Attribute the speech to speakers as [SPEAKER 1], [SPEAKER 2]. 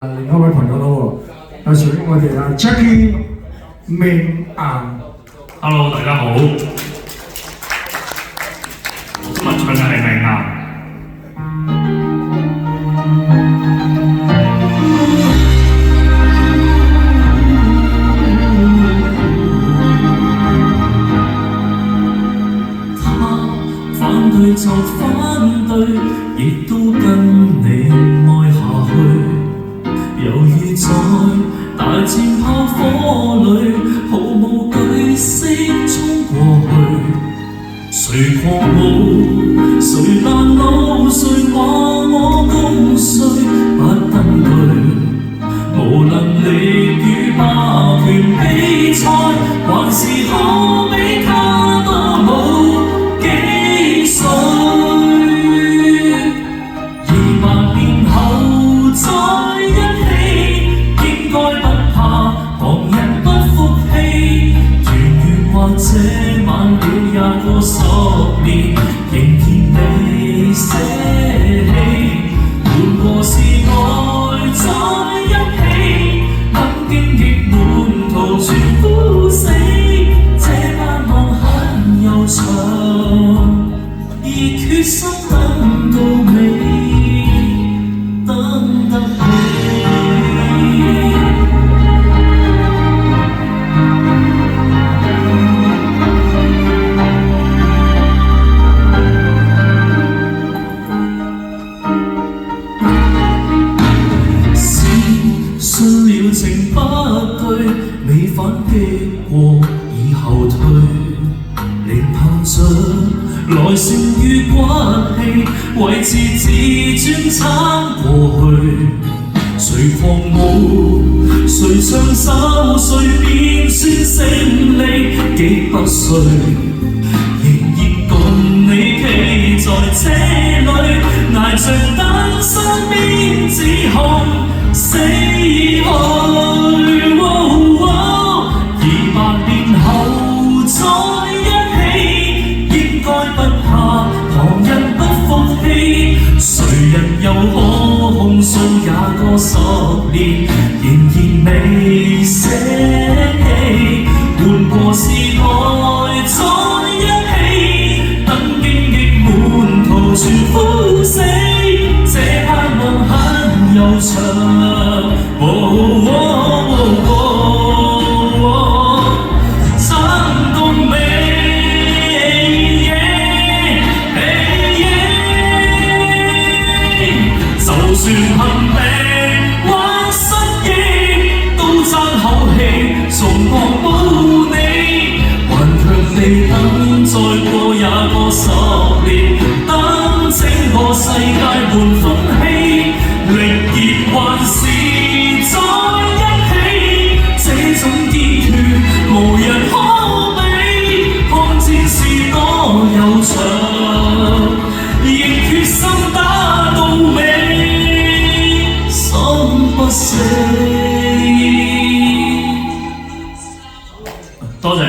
[SPEAKER 1] 另一位朋友咯喎，有請我哋啊 Jackie 明岩。
[SPEAKER 2] Hello， 大家好。今日唱嘅係明岩。
[SPEAKER 3] 反對就反對，亦都跟你愛下去。猶如在大戰炮火裏，毫無懼色衝過去。誰狂舞，誰爛路，誰話我共誰不登對？無能力與霸權比賽，還是可比他多冇幾歲？200年後再一起，應該不怕旁人不服氣。團圓或者晚了20個10年，仍然未捨棄。換過是愛在一起，等荊棘滿途全枯死。這盼望很悠長，而決心等到尾，等得起。信了情不對，未反擊過已後退，仍憑着來旋與骨氣，維持自尊撐過去。誰狂舞，誰唱首，誰便算勝利，極不遂，仍然共你企在這裏，捱着等身邊指控死去。200年後再一起，應該不怕旁人不服氣。誰人又可控訴20個10年，仍然未捨棄。換過是愛在一起，等荊棘滿途全枯死。這盼望很悠長。就算幸病或失憶，都爭口氣，仲確保你，頑強地等再過20個10年，等整個世界換風氣，力竭還是在一起，這種堅決無人可比，看戰事多悠長，亦決心打到尾。不死。
[SPEAKER 2] 多謝。